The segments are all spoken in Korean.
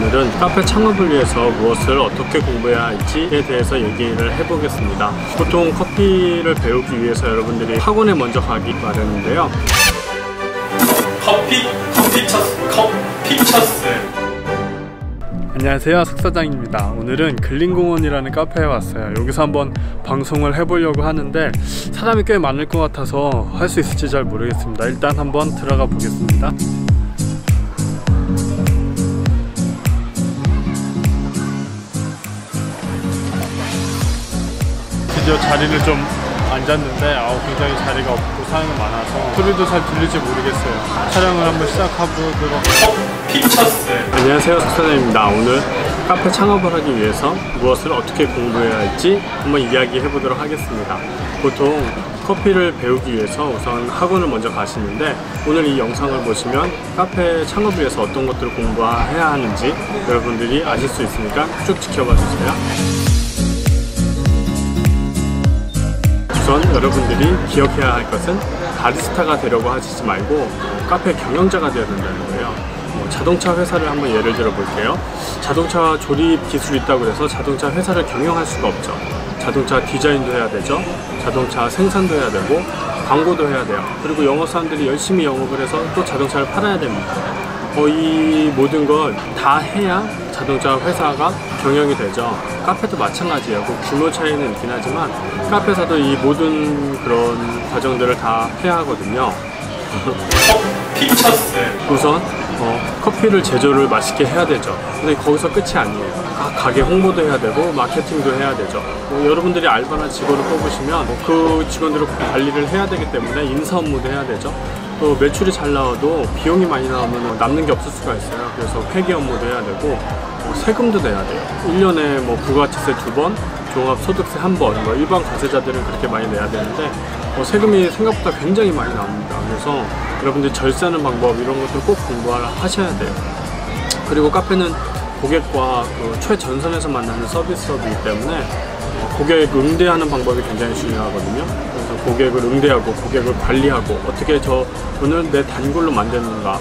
오늘은 카페 창업을 위해서 무엇을 어떻게 공부해야 할지에 대해서 얘기를 해보겠습니다. 보통 커피를 배우기 위해서 여러분들이 학원에 먼저 가기 마련인데요. 커피 쳤스. 안녕하세요, 석사장입니다. 오늘은 근린공원이라는 카페에 왔어요. 여기서 한번 방송을 해보려고 하는데 사람이 꽤 많을 것 같아서 할 수 있을지 잘 모르겠습니다. 일단 한번 들어가 보겠습니다. 드디어 자리를 좀 앉았는데 굉장히 자리가 없고 사람이 많아서 소리도 잘 들릴지 모르겠어요. 촬영을 한번 시작해보도록 하겠습니다. 안녕하세요, 석사장입니다. 오늘 카페 창업을 하기 위해서 무엇을 어떻게 공부해야 할지 한번 이야기해보도록 하겠습니다. 보통 커피를 배우기 위해서 우선 학원을 먼저 가시는데 오늘 이 영상을 보시면 카페 창업을 위해서 어떤 것들을 공부해야 하는지 여러분들이 아실 수 있으니까 쭉 지켜봐 주세요. 우선 여러분들이 기억해야 할 것은 바리스타가 되려고 하시지 말고 카페 경영자가 되어야 된다는 거예요. 자동차 회사를 한번 예를 들어 볼게요. 자동차 조립 기술이 있다고 해서 자동차 회사를 경영할 수가 없죠. 자동차 디자인도 해야 되죠. 자동차 생산도 해야 되고 광고도 해야 돼요. 그리고 영업사원들이 열심히 영업을 해서 또 자동차를 팔아야 됩니다. 이 모든 걸 다 해야 자동차 회사가 경영이 되죠. 카페도 마찬가지예요. 규모 차이는 있긴 하지만 카페에서도 이 모든 그런 과정들을 다 해야 하거든요. 우선 커피를 제조를 맛있게 해야 되죠. 근데 거기서 끝이 아니에요. 가게 홍보도 해야 되고 마케팅도 해야 되죠. 여러분들이 알바나 직원을 뽑으시면 그 직원들을 관리를 해야 되기 때문에 인사 업무도 해야 되죠. 또 매출이 잘 나와도 비용이 많이 나오면 남는 게 없을 수가 있어요. 그래서 회계 업무도 해야 되고 세금도 내야 돼요. 1년에 부가가치세 2번, 종합소득세 1번, 일반 과세자들은 그렇게 많이 내야 되는데 세금이 생각보다 굉장히 많이 나옵니다. 그래서 여러분들이 절세하는 방법 이런 것들 꼭 공부하셔야 돼요. 그리고 카페는 고객과 최전선에서 만나는 서비스업이기 때문에 고객 응대하는 방법이 굉장히 중요하거든요. 그래서 고객을 응대하고 고객을 관리하고 어떻게 오늘 내 단골로 만드는가,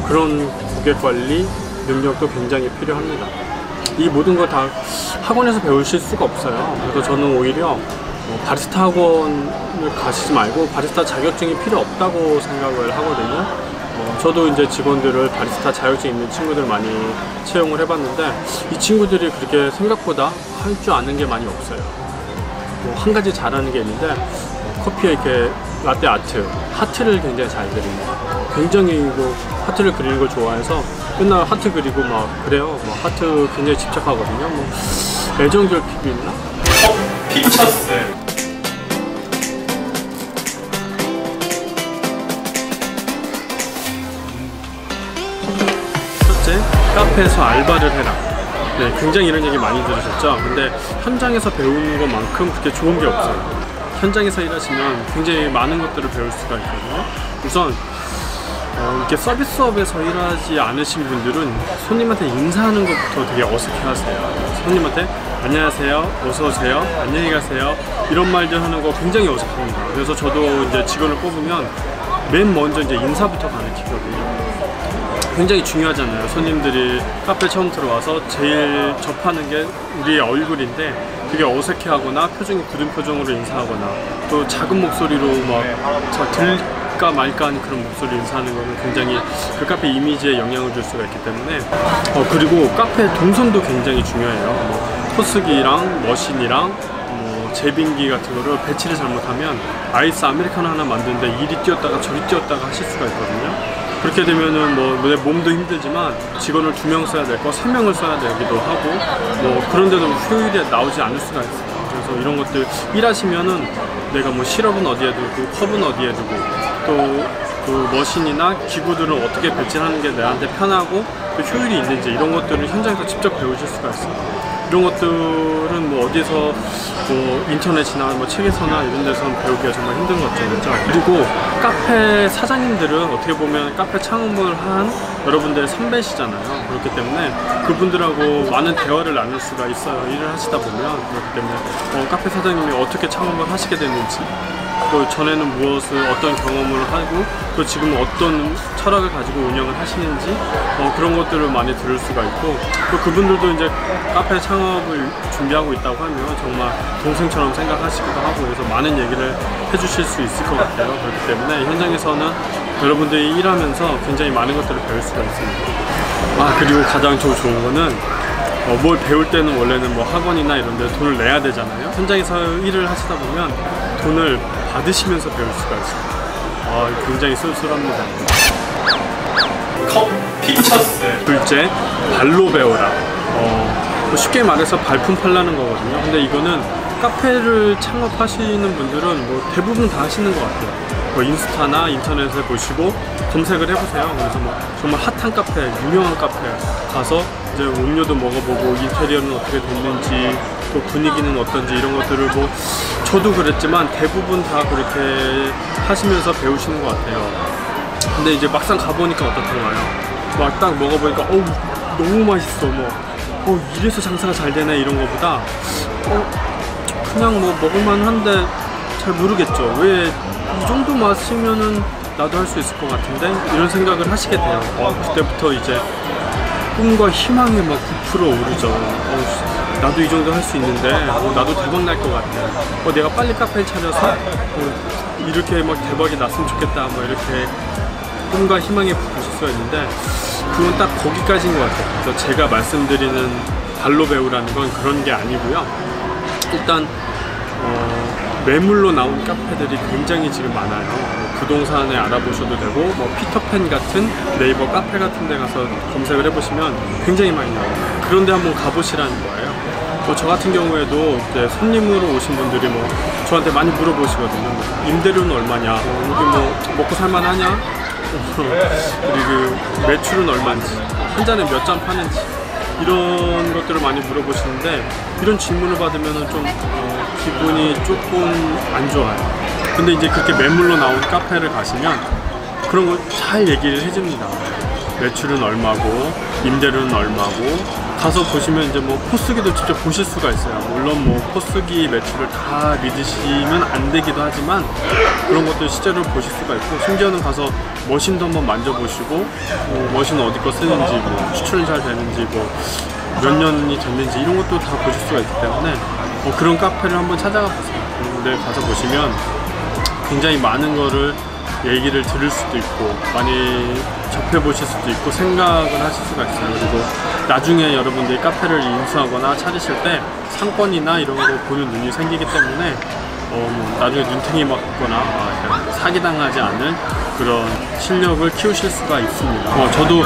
그런 고객 관리 능력도 굉장히 필요합니다. 이 모든 걸 다 학원에서 배우실 수가 없어요. 그래서 저는 오히려 바리스타 학원을 가시지 말고 바리스타 자격증이 필요 없다고 생각을 하거든요. 저도 이제 직원들을 바리스타 자격증 있는 친구들 많이 채용을 해봤는데 이 친구들이 그렇게 생각보다 할 줄 아는 게 많이 없어요. 한 가지 잘하는 게 있는데 커피에 이렇게 라떼 아트, 하트를 굉장히 잘 그립니다. 굉장히 하트를 그리는 걸 좋아해서 맨날 하트 그리고 그래요. 하트 굉장히 집착하거든요. 애정결핍이 있나? 피쳤어요. 첫째, 카페에서 알바를 해라. 네, 굉장히 이런 얘기 많이 들으셨죠? 근데 현장에서 배우는 것만큼 그렇게 좋은 게 없어요. 현장에서 일하시면 굉장히 많은 것들을 배울 수가 있거든요. 우선 이렇게 서비스업에서 일하지 않으신 분들은 손님한테 인사하는 것부터 되게 어색해 하세요. 손님한테 안녕하세요, 어서오세요, 안녕히 가세요 이런 말들 하는 거 굉장히 어색합니다. 그래서 저도 이제 직원을 뽑으면 맨 먼저 이제 인사부터 가르치거든요. 굉장히 중요하잖아요. 손님들이 카페 처음 들어와서 제일 접하는 게 우리의 얼굴인데 되게 어색해하거나 표정이 굳은 표정으로 인사하거나 또 작은 목소리로 들까 말까 하는 그런 목소리로 인사하는 거는 굉장히 그 카페 이미지에 영향을 줄 수가 있기 때문에 그리고 카페 동선도 굉장히 중요해요. 포스기랑 머신이랑 제빙기 같은 거를 배치를 잘못하면 아이스 아메리카노 하나 만드는데 이리 뛰었다가 저리 뛰었다가 하실 수가 있거든요. 그렇게 되면은 내 몸도 힘들지만 직원을 2명 써야 될 거 3명을 써야 되기도 하고 그런데도 효율이 나오지 않을 수가 있어요. 그래서 이런 것들 일하시면은 내가 시럽은 어디에 두고 컵은 어디에 두고 또 그 머신이나 기구들을 어떻게 배치하는 게 나한테 편하고 또 효율이 있는지 이런 것들을 현장에서 직접 배우실 수가 있어요. 이런 것들은 어디서 인터넷이나 책에서나 이런 데서 배우기가 정말 힘든 것죠. 그렇죠? 그리고 카페 사장님들은 어떻게 보면 카페 창업을 한 여러분들의 선배시잖아요. 그렇기 때문에 그분들하고 많은 대화를 나눌 수가 있어요. 일을 하시다 보면. 그렇기 때문에 카페 사장님이 어떻게 창업을 하시게 됐는지 또 전에는 무엇을 어떤 경험을 하고 또 지금 어떤 철학을 가지고 운영을 하시는지 그런 것들을 많이 들을 수가 있고, 또 그분들도 이제 카페 창업을 준비하고 있다고 하면 정말 동생처럼 생각하시기도 하고, 그래서 많은 얘기를 해주실 수 있을 것 같아요. 그렇기 때문에 현장에서는 여러분들이 일하면서 굉장히 많은 것들을 배울 수가 있습니다. 그리고 가장 좋은 거는 뭘 배울 때는 원래는 뭐 학원이나 이런 데 돈을 내야 되잖아요. 현장에서 일을 하시다 보면 돈을 받으시면서 배울 수가 있어요. 굉장히 쏠쏠합니다. 컵 피처스. 둘째, 발로 배워라. 쉽게 말해서 발품 팔라는 거거든요. 근데 이거는 카페를 창업하시는 분들은 뭐 대부분 다 하시는 것 같아요. 인스타나 인터넷에 보시고 검색을 해보세요. 그래서 뭐 정말 핫한 카페, 유명한 카페 가서 이제 음료도 먹어보고 인테리어는 어떻게 됐는지, 또 분위기는 어떤지, 이런 것들을 뭐 저도 그랬지만 대부분 다 그렇게 하시면서 배우시는 것 같아요. 근데 이제 막상 가보니까 어떻던가요? 막 딱 먹어보니까 너무 맛있어, 이래서 장사가 잘 되네, 이런 거보다 그냥 뭐 먹을만 한데 잘 모르겠죠. 왜 이 정도 맛이면은 나도 할 수 있을 것 같은데, 이런 생각을 하시게 돼요. 그때부터 이제 꿈과 희망이 막 부풀어 오르죠. 나도 이 정도 할 수 있는데, 나도 대박 날 것 같아. 내가 빨리 카페를 차려서 이렇게 막 대박이 났으면 좋겠다, 이렇게 꿈과 희망이 부풀실 수가 있는데, 그건 딱 거기까지인 것 같아요. 그래서 제가 말씀드리는 발로 배우라는 건 그런 게 아니고요. 일단 매물로 나온 카페들이 굉장히 지금 많아요. 부동산에 알아보셔도 되고, 피터팬 같은 네이버 카페 같은 데 가서 검색을 해보시면 굉장히 많이 나와요. 그런데 한번 가보시라는 거예요. 저 같은 경우에도 이제 손님으로 오신 분들이 저한테 많이 물어보시거든요. 임대료는 얼마냐, 여기 먹고 살만하냐, 그리고 매출은 얼마인지, 한 잔에 몇 잔 파는지, 이런 것들을 많이 물어보시는데, 이런 질문을 받으면 좀 기분이 조금 안 좋아요. 근데 이제 그렇게 매물로 나온 카페를 가시면 그런 거 잘 얘기를 해줍니다. 매출은 얼마고, 임대료는 얼마고, 가서 보시면 이제 포스기도 직접 보실 수가 있어요. 물론 포스기 매출을 다 믿으시면 안 되기도 하지만 그런 것들 실제로 보실 수가 있고, 심지어는 가서 머신도 한번 만져보시고, 머신 어디 거 쓰는지, 추출이 잘 되는지, 몇 년이 됐는지, 이런 것도 다 보실 수가 있기 때문에 그런 카페를 한번 찾아가 보세요. 그런데 가서 보시면 굉장히 많은 거를 얘기를 들을 수도 있고, 많이 접해보실 수도 있고, 생각을 하실 수가 있어요. 그리고 나중에 여러분들이 카페를 인수하거나 차리실 때 상권이나 이런 거 보는 눈이 생기기 때문에 나중에 눈탱이 맞거나 사기당하지 않을 그런 실력을 키우실 수가 있습니다. 저도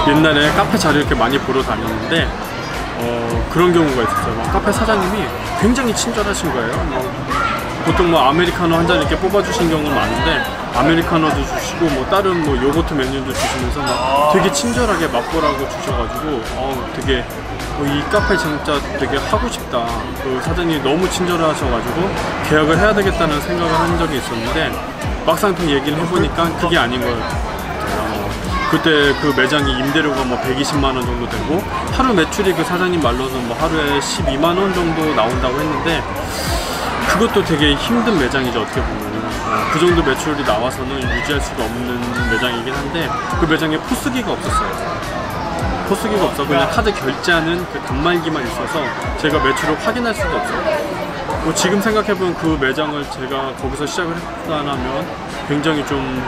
옛날에 카페 자료 이렇게 많이 보러 다녔는데 그런 경우가 있었어요. 카페 사장님이 굉장히 친절하신 거예요. 보통 아메리카노 한 잔 이렇게 뽑아주신 경우는 많은데, 아메리카노도 주시고 다른 요거트 메뉴도 주시면서 되게 친절하게 맛보라고 주셔가지고 되게 이 카페 진짜 되게 하고 싶다. 그 사장님이 너무 친절하셔가지고 계약을 해야 되겠다는 생각을 한 적이 있었는데, 막상 또 얘기를 해보니까 그게 아닌 거예요. 그때 그 매장이 임대료가 120만 원 정도 되고, 하루 매출이 그 사장님 말로는 하루에 12만 원 정도 나온다고 했는데, 그것도 되게 힘든 매장이죠. 어떻게 보면 그 정도 매출이 나와서는 유지할 수가 없는 매장이긴 한데, 그 매장에 포스기가 없었어요. 포스기가 없어 그냥 카드 결제하는 그 단말기만 있어서 제가 매출을 확인할 수가 없어요. 지금 생각해보면 그 매장을 제가 거기서 시작을 했다면 굉장히 좀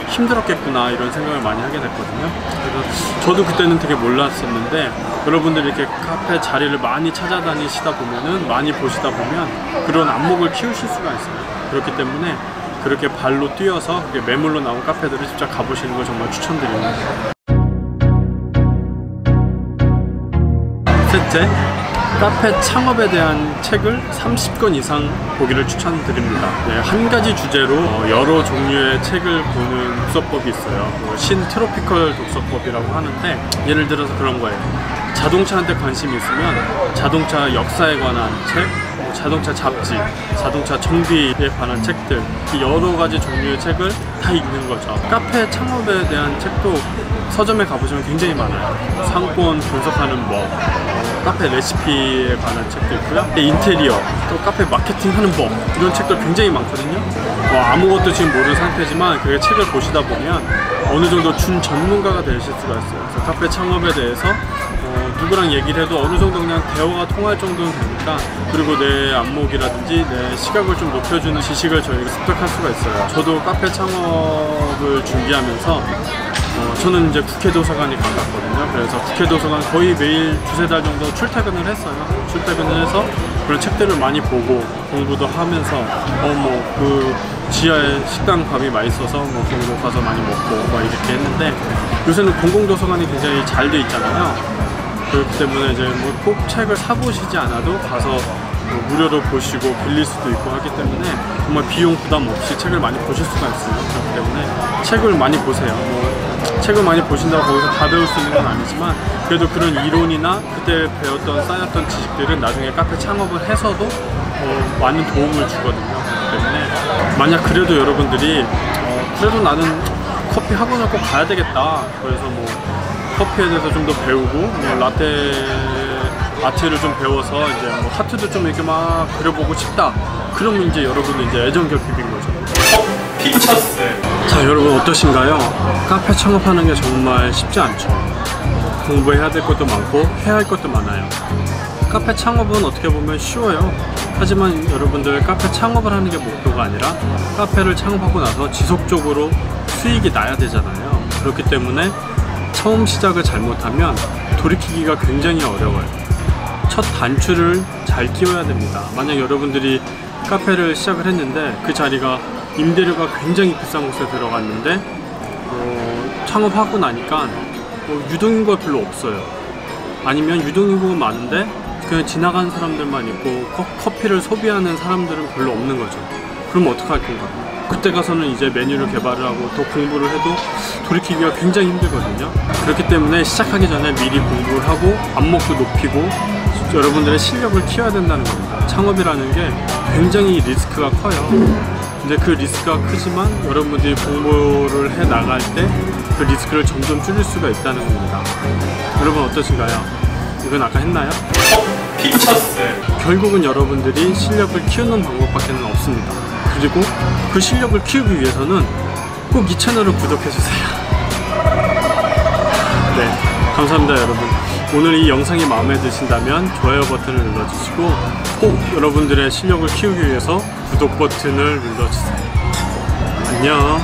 힘들었겠구나, 이런 생각을 많이 하게 됐거든요. 그래서 저도 그때는 되게 몰랐었는데, 여러분들이 이렇게 카페 자리를 많이 찾아다니시다 보면은, 많이 보시다 보면 그런 안목을 키우실 수가 있어요. 그렇기 때문에 그렇게 발로 뛰어서 매물로 나온 카페들을 직접 가보시는 걸 정말 추천드립니다. 셋째, 카페 창업에 대한 책을 30권 이상 보기를 추천드립니다. 한 가지 주제로 여러 종류의 책을 보는 독서법이 있어요. 신트로피컬 독서법이라고 하는데, 예를 들어서 그런 거예요. 자동차한테 관심이 있으면 자동차 역사에 관한 책, 자동차 잡지, 자동차 정비에 관한 책들, 여러 가지 종류의 책을 다 읽는 거죠. 카페 창업에 대한 책도 서점에 가보시면 굉장히 많아요. 상권 분석하는 법, 카페 레시피에 관한 책도 있고요. 인테리어, 또 카페 마케팅 하는 법, 이런 책도 굉장히 많거든요. 아무것도 지금 모르는 상태지만 그 책을 보시다 보면 어느 정도 준 전문가가 되실 수가 있어요. 그래서 카페 창업에 대해서 누구랑 얘기를 해도 어느 정도 그냥 대화가 통할 정도는 되니까, 그리고 내 안목이라든지 내 시각을 좀 높여주는 지식을 저희가 습득할 수가 있어요. 저도 카페 창업을 준비하면서 저는 이제 국회 도서관이 가깝거든요. 그래서 국회 도서관 거의 매일 2~3달 정도 출퇴근을 했어요. 출퇴근을 해서 그런 책들을 많이 보고 공부도 하면서 그 지하에 식당 밥이 맛있어서 거기로 가서 많이 먹고 이렇게 했는데, 요새는 공공도서관이 굉장히 잘 돼 있잖아요. 그렇기 때문에 이제 꼭 책을 사보시지 않아도 가서 무료로 보시고 빌릴 수도 있고 하기 때문에 정말 비용 부담 없이 책을 많이 보실 수가 있어요. 그렇기 때문에 책을 많이 보세요. 책을 많이 보신다고 거기서 다 배울 수 있는 건 아니지만, 그래도 그런 이론이나 그때 배웠던 쌓였던 지식들은 나중에 카페 창업을 해서도 많은 도움을 주거든요. 그렇기 때문에 만약 그래도 여러분들이 그래도 나는 커피 학원을 꼭 가야 되겠다, 그래서 커피에 대해서 좀 더 배우고 라떼 아트를 좀 배워서 이제 하트도 좀 이렇게 막 그려보고 싶다, 그러면 이제 여러분은 이제 애정결핍인 거죠. 미쳤어요. 자, 여러분 어떠신가요? 카페 창업하는 게 정말 쉽지 않죠. 공부해야 될 것도 많고 해야 할 것도 많아요. 카페 창업은 어떻게 보면 쉬워요. 하지만 여러분들 카페 창업을 하는 게 목표가 아니라 카페를 창업하고 나서 지속적으로 수익이 나야 되잖아요. 그렇기 때문에 처음 시작을 잘못하면 돌이키기가 굉장히 어려워요. 첫 단추를 잘 끼워야 됩니다. 만약 여러분들이 카페를 시작을 했는데 그 자리가 임대료가 굉장히 비싼 곳에 들어갔는데 창업하고 나니까 유동인구가 별로 없어요. 아니면 유동인구가 많은데 그냥 지나가는 사람들만 있고 커피를 소비하는 사람들은 별로 없는 거죠. 그럼 어떡할 건가요? 그때 가서는 이제 메뉴를 개발을 하고 또 공부를 해도 돌이키기가 굉장히 힘들거든요. 그렇기 때문에 시작하기 전에 미리 공부를 하고 안목도 높이고 여러분들의 실력을 키워야 된다는 겁니다. 창업이라는 게 굉장히 리스크가 커요. 근데 그 리스크가 크지만 여러분들이 공부를 해 나갈 때 그 리스크를 점점 줄일 수가 있다는 겁니다. 여러분 어떠신가요? 이건 아까 했나요? 미쳤어요. 결국은 여러분들이 실력을 키우는 방법밖에 없습니다. 그리고 그 실력을 키우기 위해서는 꼭 이 채널을 구독해주세요. 네, 감사합니다 여러분. 오늘 이 영상이 마음에 드신다면 좋아요 버튼을 눌러주시고 꼭 여러분들의 실력을 키우기 위해서 구독 버튼을 눌러주세요. 안녕.